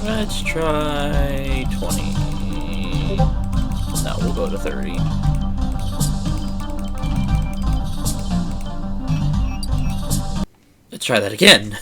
Let's try 20. No, we'll go to 30. Let's try that again.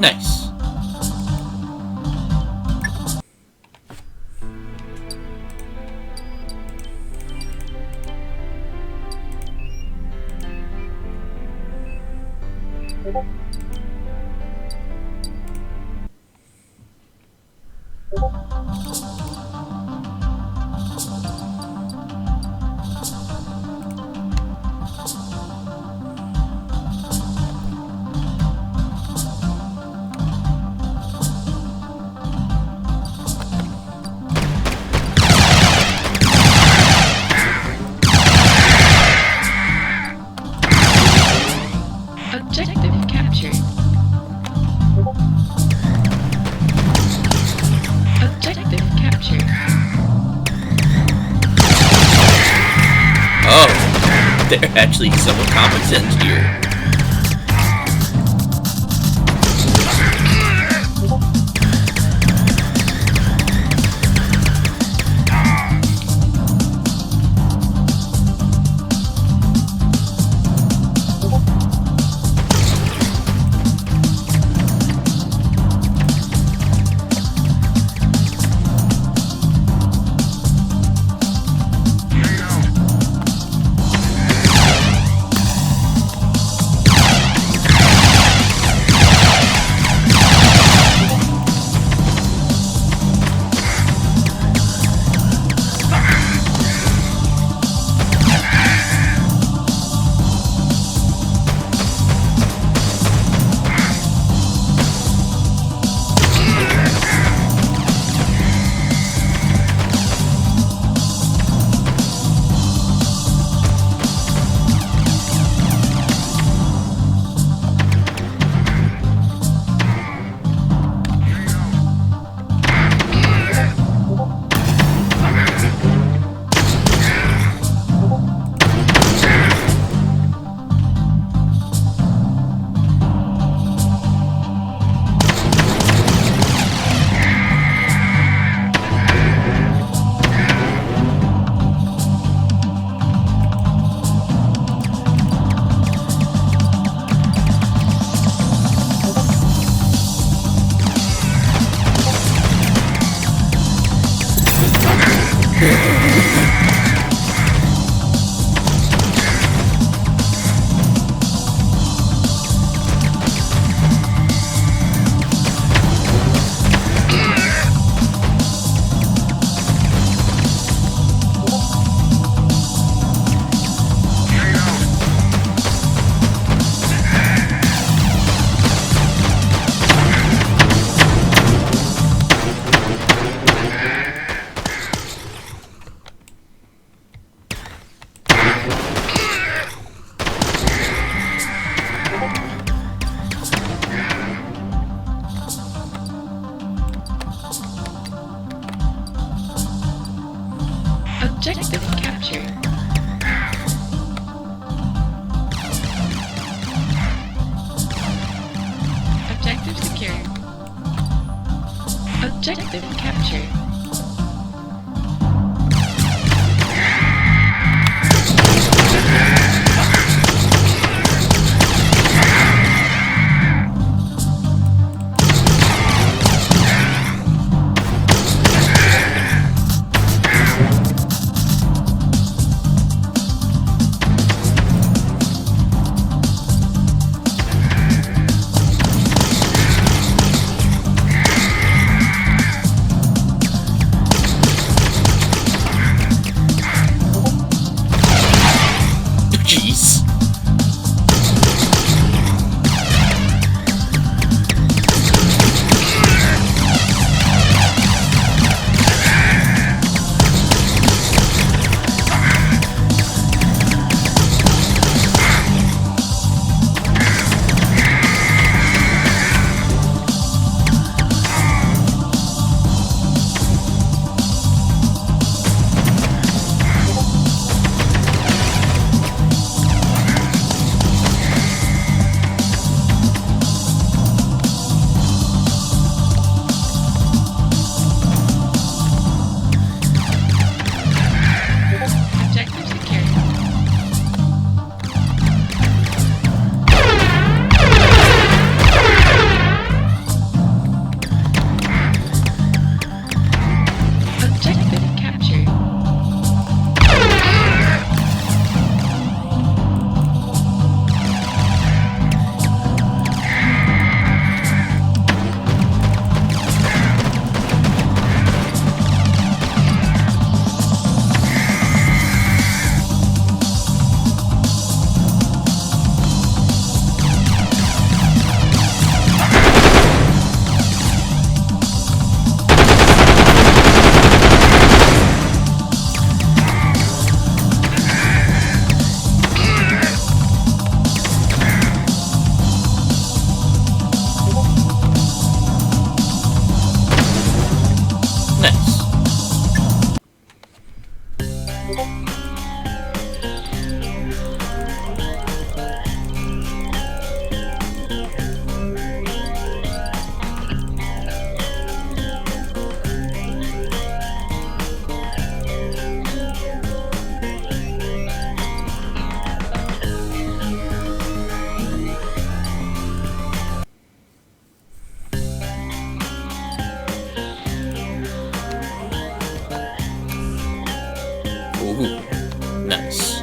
Nice. They're actually somewhat competent here. Objective captured. Objective secured. Objective captured. Nice.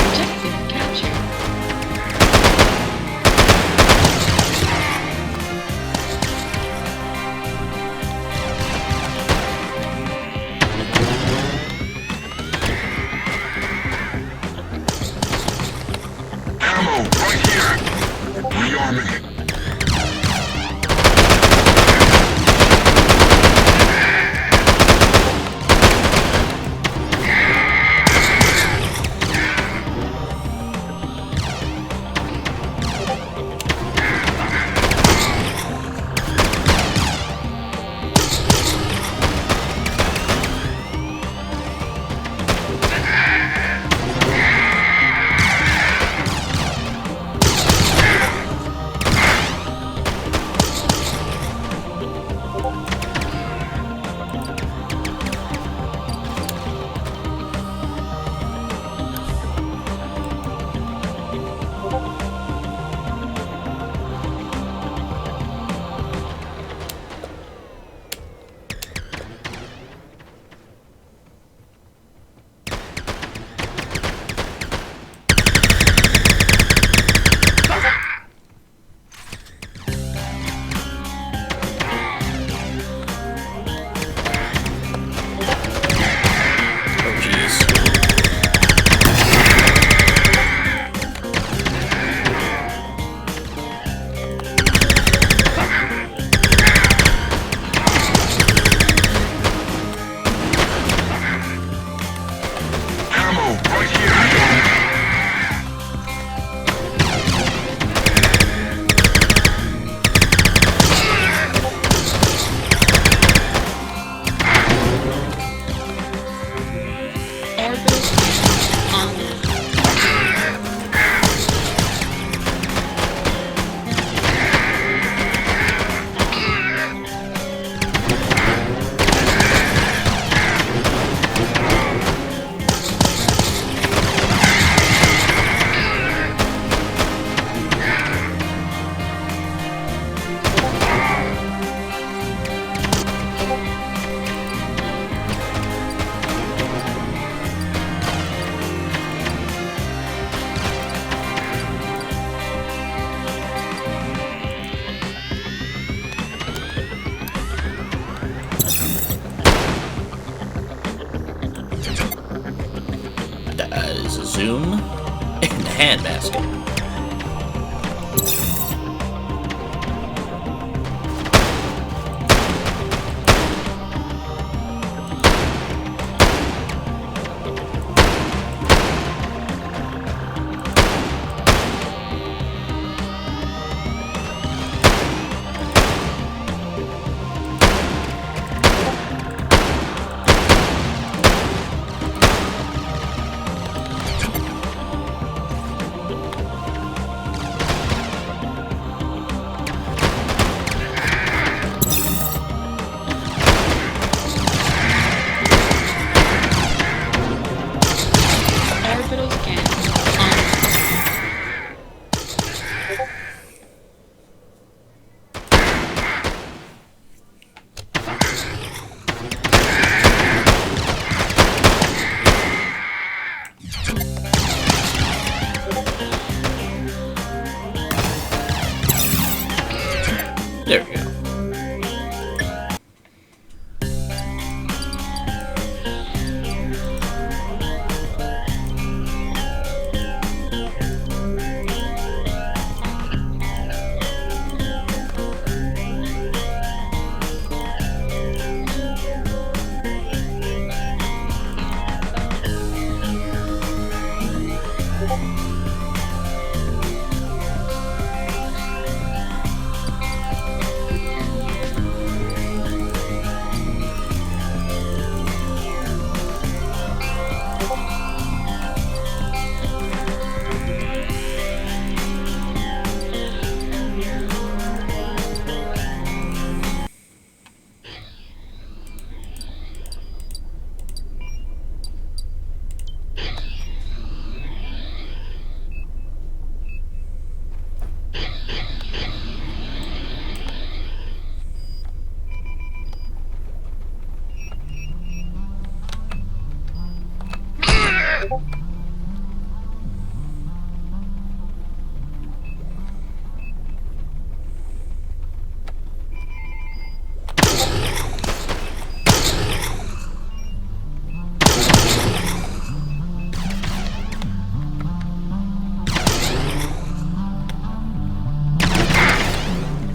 Objective captured. Ammo, right here! Rearming. Oh, jeez. Ammo, right here! Orbit on. That is a zoom and a handbasket.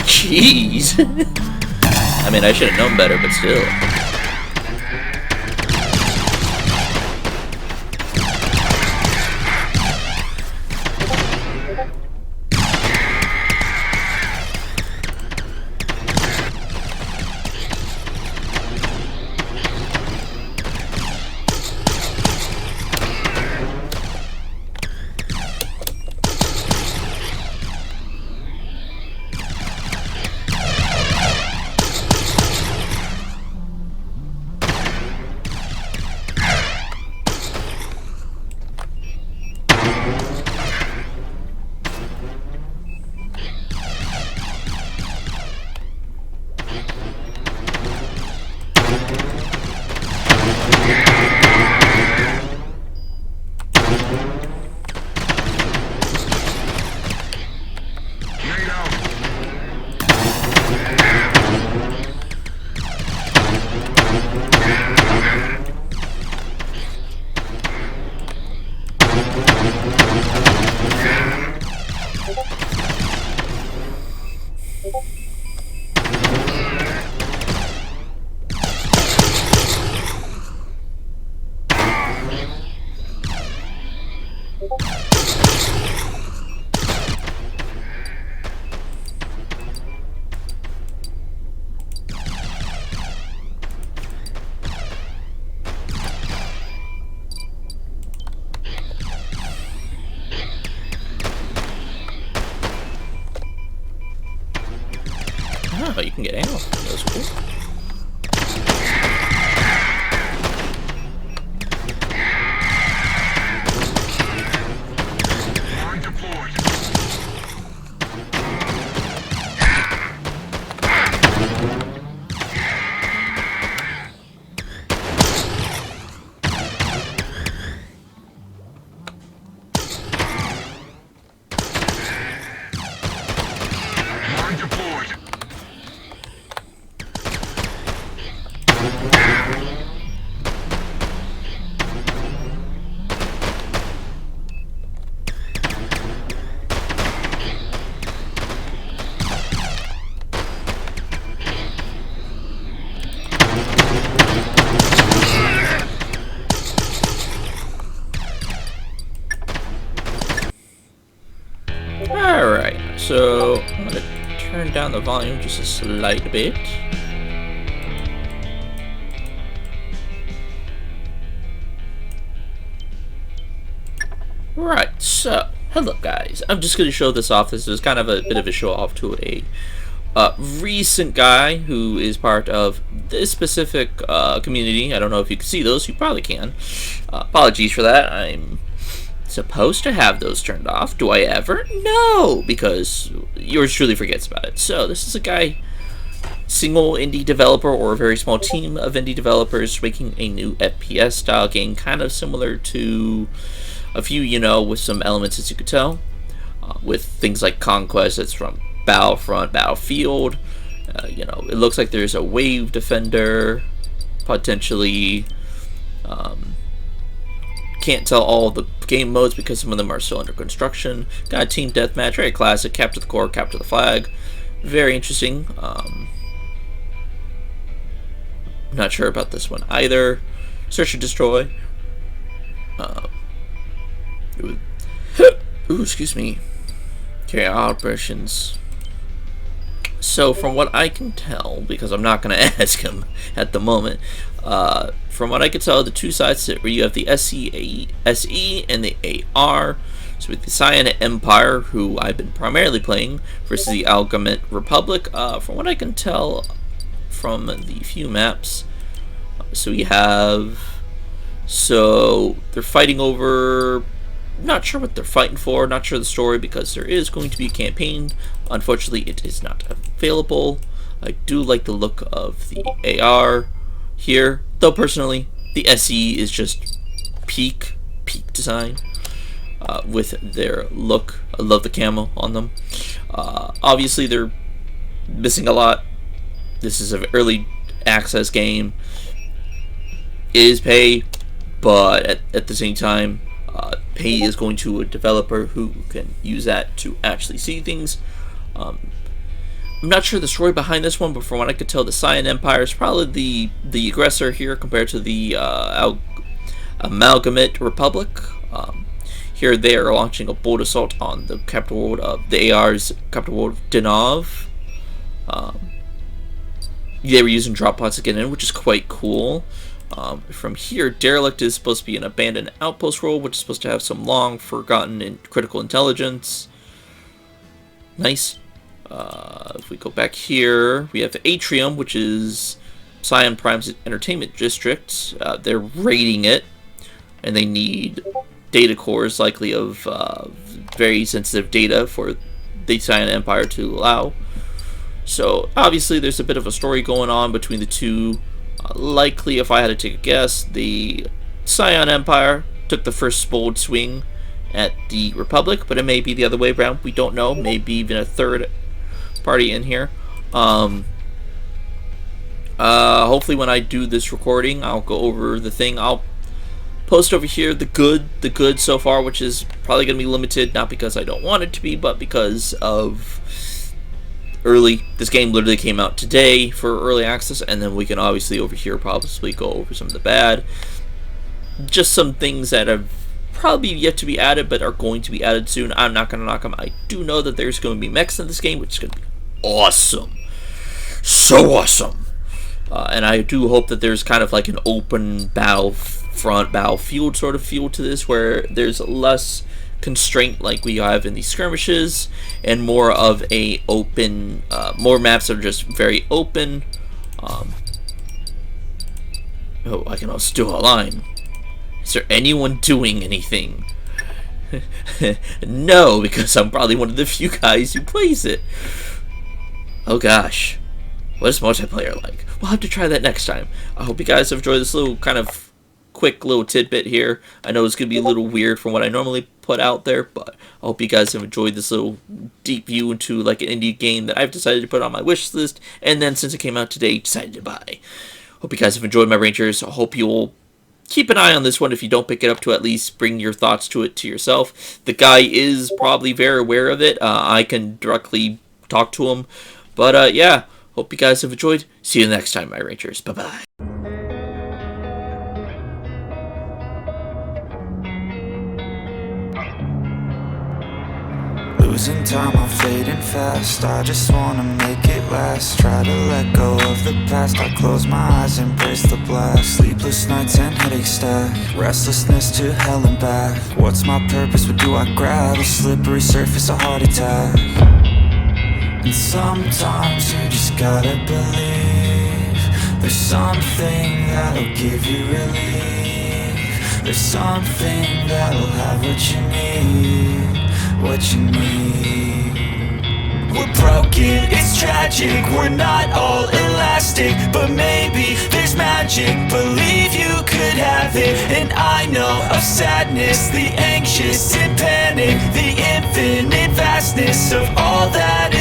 Jeez. I mean, I should have known better, but still. Oh, you can get ammo. That's cool. Alright, so I'm going to turn down the volume just a slight bit. Right, so, hello guys. I'm just going to show this off. This is kind of a bit of a show off to a recent guy who is part of this specific community. I don't know if you can see those. You probably can. Apologies for that. I'm supposed to have those turned off. Do I ever? No, because yours truly forgets about it. So this is a guy, single indie developer or a very small team of indie developers making a new FPS style game, kind of similar to a few, you know, with some elements as you could tell, with things like Conquest that's from Battlefront, Battlefield. You know, it looks like there's a wave defender, potentially. Can't tell all the game modes because some of them are still under construction. Got a team deathmatch, very classic. Capture the core, capture the flag. Very interesting. Not sure about this one either. Search and destroy. Ooh, excuse me. Carry out operations. So from what I can tell, because I'm not going to ask him at the moment, from what I can tell, the two sides sit where you have the SE and the AR. So with the Scionide Empire, who I've been primarily playing, versus the Alchemist Republic. From what I can tell from the few maps, so we have, so they're fighting over, not sure what they're fighting for, not sure the story, because there is going to be a campaign. Unfortunately, it is not available. I do like the look of the AR here, though personally, the SE is just peak design with their look. I love the camo on them. Obviously, they're missing a lot. This is an early access game. It is pay, but at the same time, pay is going to a developer who can use that to actually see things. I'm not sure the story behind this one, but from what I could tell, the Scion Empire is probably the aggressor here compared to the Amalgamate Republic. Here they are launching a bold assault on the capital world of the AR's capital world of Denov. They were using drop pods to get in, which is quite cool. From here, Derelict is supposed to be an abandoned outpost role, which is supposed to have some long forgotten and critical intelligence. Nice. If we go back here, we have Atrium, which is Scion Prime's entertainment district. They're raiding it, and they need data cores, likely of very sensitive data for the Scion Empire to allow. So obviously there's a bit of a story going on between the two. Likely, if I had to take a guess, the Scion Empire took the first bold swing at the Republic, but it may be the other way around. We don't know. Maybe even a third party in here. Hopefully when I do this recording, I'll go over the thing. I'll post over here the good so far, which is probably going to be limited, not because I don't want it to be, but because of early. This game literally came out today for early access, and then we can obviously over here probably go over some of the bad. Just some things that have probably yet to be added, but are going to be added soon. I'm not going to knock them. I do know that there's going to be mechs in this game, which is going to be awesome. So awesome. And I do hope that there's kind of like an open battlefield sort of feel to this, where there's less constraint like we have in these skirmishes, and more of a open, more maps that are just very open. Oh, I can also do a line. Is there anyone doing anything? No, because I'm probably one of the few guys who plays it. Oh gosh, what is multiplayer like? We'll have to try that next time. I hope you guys have enjoyed this little kind of quick little tidbit here. I know it's going to be a little weird from what I normally put out there, but I hope you guys have enjoyed this little deep view into like an indie game that I've decided to put on my wish list, and then since it came out today, decided to buy. Hope you guys have enjoyed my Rangers. I hope you'll keep an eye on this one. If you don't pick it up, to at least bring your thoughts to it to yourself. The guy is probably very aware of it. I can directly talk to him, but yeah, hope you guys have enjoyed. See you next time, my Rangers. Bye-bye. Losing time, I'm fading fast. I just wanna make it last. Try to let go of the past. I close my eyes, embrace the blast. Sleepless nights and headache stack. Restlessness to hell and back. What's my purpose? What do I grab? A slippery surface, a heart attack. And sometimes you just gotta believe there's something that'll give you relief. There's something that'll have what you need. What you need. We're broken, it's tragic. We're not all elastic, but maybe there's magic. Believe you could have it. And I know of sadness, the anxious and panic, the infinite vastness of all that